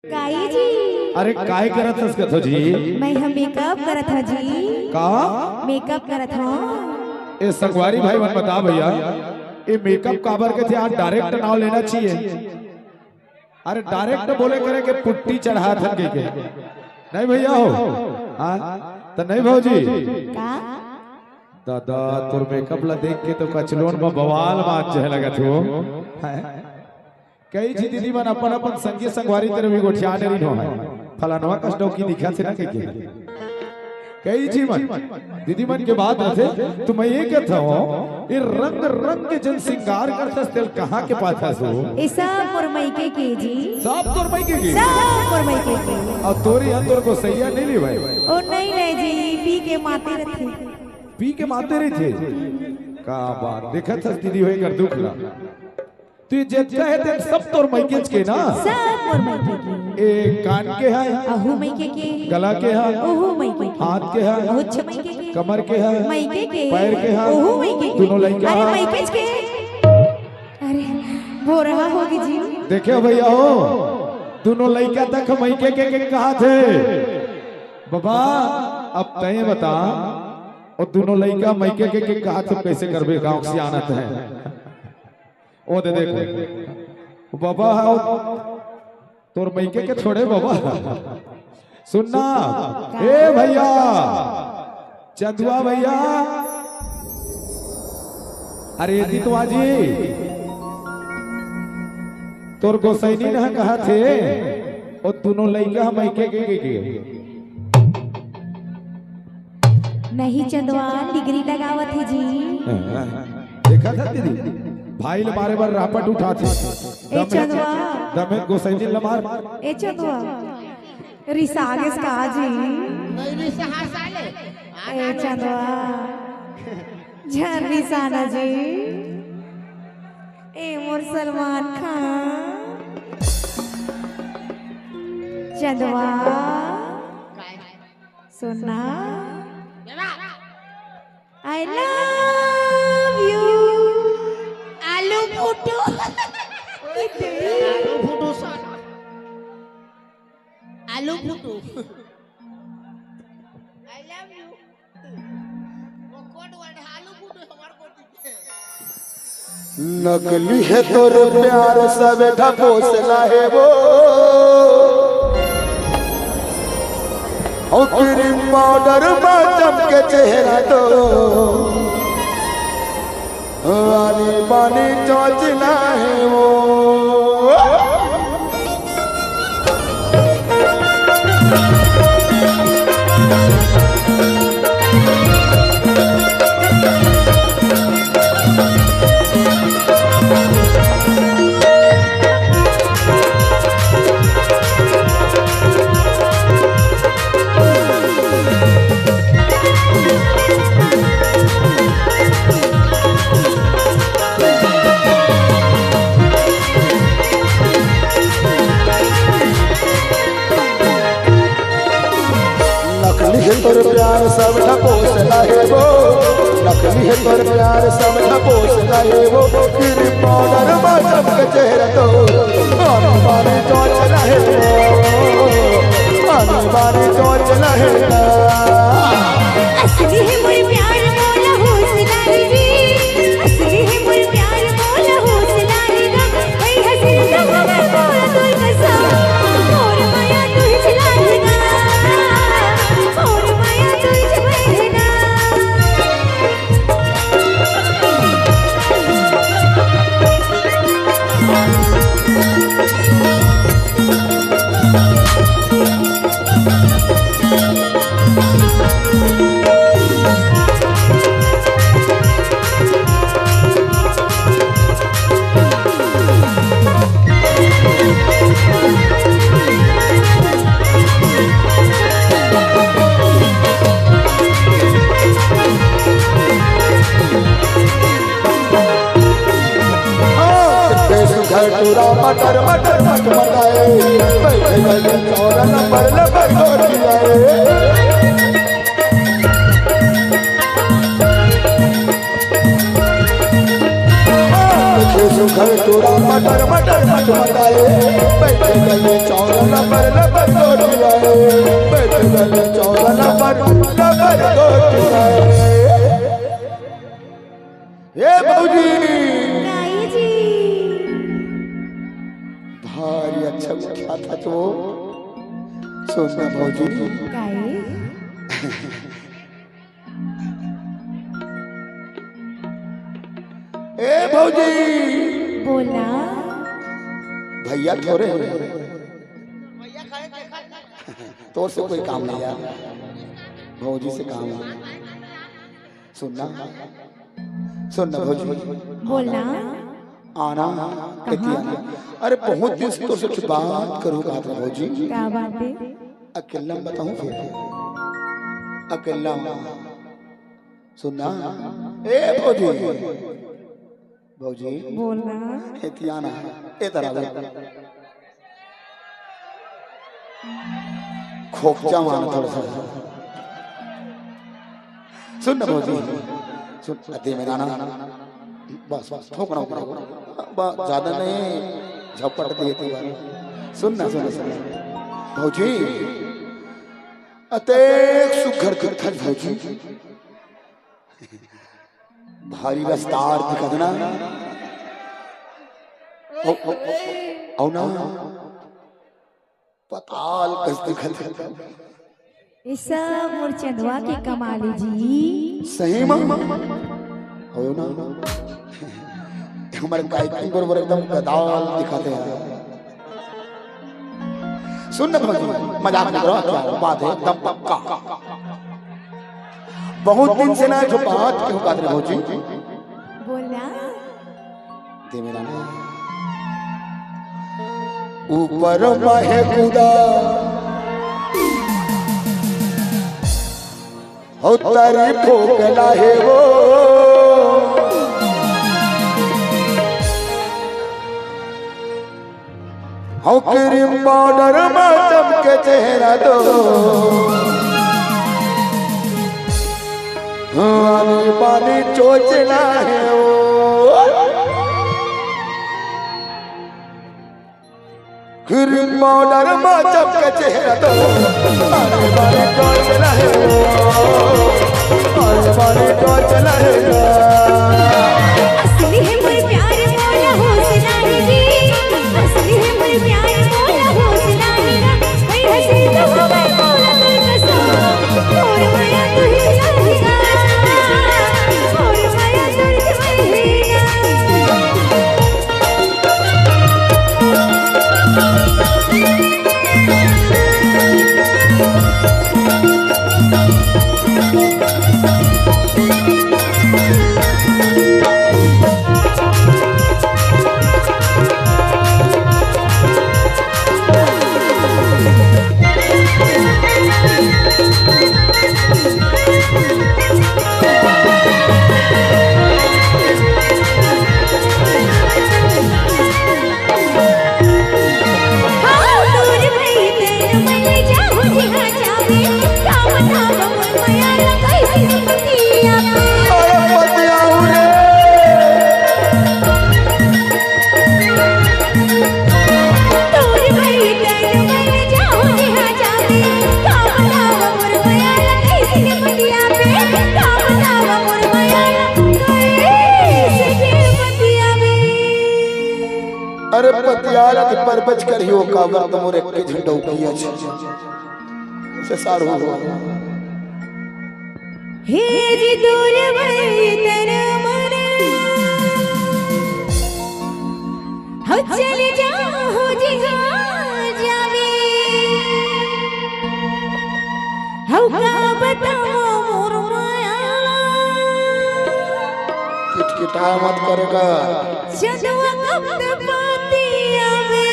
काई जी। अरे काय करत हस कथो जी? मैं हम मेकअप करत हा जी। का मेकअप करत हो। ए संगवारी भाई मन बता भैया, ये मेकअप काबर के थे आज डायरेक्ट नाव लेना चाहिए। अरे डायरेक्ट बोले करे के पुट्टी चढ़ा थन के नहीं भैया हो तो नहीं भौजी का दादा तोर मेकअप ला देख के तो कचलोन में बवाल बात जो लगत हो। कई जी दीदी मन अपन अपन संगी संगवारी तेरे भी गोठिया ने रिनो है फलानवा कष्टों की दिखा से ना के कई जी मन दीदी मन के बात रहे तो मैं ये कहता हूँ ये रंग रंग के जन श्रृंगार करता तेल कहाँ के पास हो? ऐसा मुरमई के जी सब तोर मई के सब मुरमई के और तोरी अंदर को सैया नहीं ली भाई ओ नहीं नहीं जी पी के माते रहते पी के माते रहे थे का बात देखा था दीदी होए कर दुख ला तू जे कहे थे सब तोर मैकेज के ना सब मुरमई के ए कान के है अहू मई के गला के है ओहू मई के हाथ के है अहू छमई के कमर के है मई के पैर के है ओहू मई के दोनों लड़का अरे मई के अरे वो रहा होगी जी देखे भैया हो दोनों लड़का तक मई के कहा थे बाबा अब तय बता और दोनों लड़का मई के कहा तो कैसे करबे गांव से आनत है ओ दे देखो बाबा तोर मैके के छोड़े बाबा सुनना ए भैया चंदुआ भैया अरे दितवा जी तोर गोसैनी ने कहा थे और दोनों लइका मैके के नहीं चंदवा डिग्री लगावत है जी देखा था दीदी भाई मारे बार रापट उठाते ए चंदवा दमे गोसैनी लमार ए चंदवा रिसागेस का जी नहीं रिसा साले ए चंदवा झरनी साना जी ए मोर सलमान खान चंदवा सुनना आई लव यू आलू फुटू आलू फुटू साला आलू फुटू आई लव यू वो कोड वर्ड आलू फुटू हमार को नकली है तोर प्यार सब ढपोसला है वो और क्रीम पाउडर में चमके चेहरा तो आनी पानी चौचला है वो तोर प्यार सब ढपोसला है वो नकली है तोर प्यार सब ढपोसला है वो क्रीम पाउडर में चमके चेहरा तो आनी बानी चौचला है आनी बानी चौचला है असली है मोर प्यार मोला होसला रे असली है मोर प्यार मोला होसला रे वही हसीन जब मैं मोरा तोय कसा मोर माया तोय चला ना मोर माया तोय चला घटूरा मटर मटर मट मटाए बैठे बैठे चौरा नंबर लबर गोटियाए सुखल चूड़ा मटर मटर मटमटाए बैठे गले चौर लबर लबर गोटियाए बैठे गले चौर लबर लबर गोटियाए ये भौजी गाई जी भारी अच्छा क्या था तो सोचना भौजी गाई ए भौजी बोला भैया थोड़े भैया खड़े देखा तोर से कोई काम नहीं यार भौजी से काम है सुनना सुनना भौजी बोला आना कहती आना अरे बहुत दिन से तो से कुछ बात करूँ बात है भौजी क्या बात है अकेला बताऊं फिर अकेला सुनना ए भौजी भौजी बोला कहती आना ए तरह खोपचा माना थोड़ा सा सुनना भौजी सुन अति मेरा ना बस बस ठोकना बस ज्यादा नहीं झपट देती बात सुनना सुनना सुनना भौजी अतेक सुघर दिखत भौजी भारी रफ्तार दिखत ना औ ना पताल कस दिखत इस मुरचंदवा की कमाली जी सही मां हो ना हमारे गायकी बरोबर एकदम पताल दिखाते हैं सुन भौजी मजाक नहीं करो क्या बात है एकदम पक्का बहुत दिन से ना जो बात क्यों बात रहे भौजी बोला दे मेरा ना ऊपर माहे खुदा हो तारी ठोकला है वो हो क्रीम पाउडर में चमके चेहरा दो आनी पानी चोचला है वो क्रीम पाउडर में चमके चेहरा दो आनी पानी चोचला है वो आनी पानी चोचला है असली है मोर प्यार मोला हौसला रे जी असली है मोर प्यार मोला हौसला रे भाई हंसी तो हवे मोला कर कसम और माया तू ही रहेगा और माया तू ही रहेगा अरे पतियाला की परबच करियो का वर्त मोरे के झंडो किया से सार हो हे जी दूर भई तर मन हो चले जाओ जी हाँ जावे हो का बताओ मोर माया किटकिटा मत करेगा चंदवा कब पाती आवे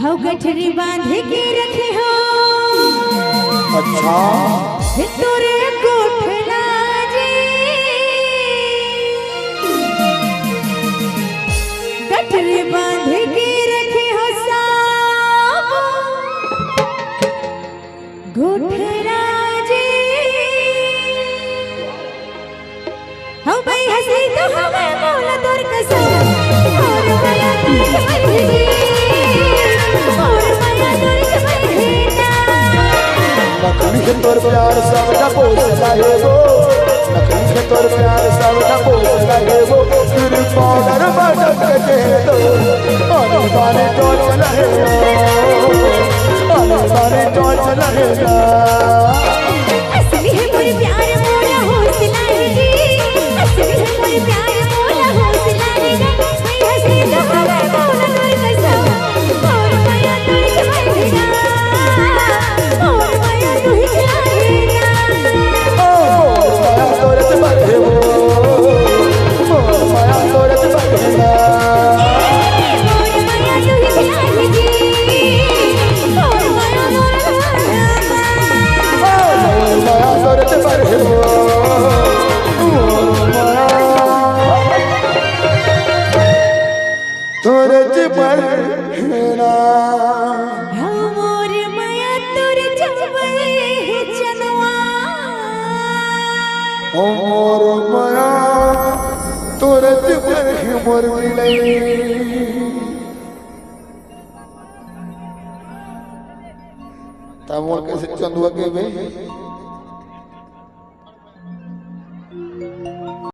हो गठरी बांध के रखे हो अच्छा तोरे कोठला जी गठरी बांध के रखे हो साब गोठला जी हो भाई हंसी तो हमें बोला चेहरे तो आने बाने टॉर्च रहेगा आने बाने टॉर्च रहेगा असली है मोर प्यार मोला हौसला है जी असली है मोर प्यार मोला हौसला है जी मैं हंसी तो हवे मोला नूर कसम और माया तुझ बढ़ेगा और माया तुझ बढ़ेगा माया तोरत बढ़े वो माया तोरत बढ़ेगा और माया तुझ बढ़े जी और माया नूर माया तोरत बढ़े वो माया तोरत बढ़ेगा मोर माया तुर जबे जनवा मोर माया तोरत बढ़े मोर मिले तब कैसे चंदुआ के भाई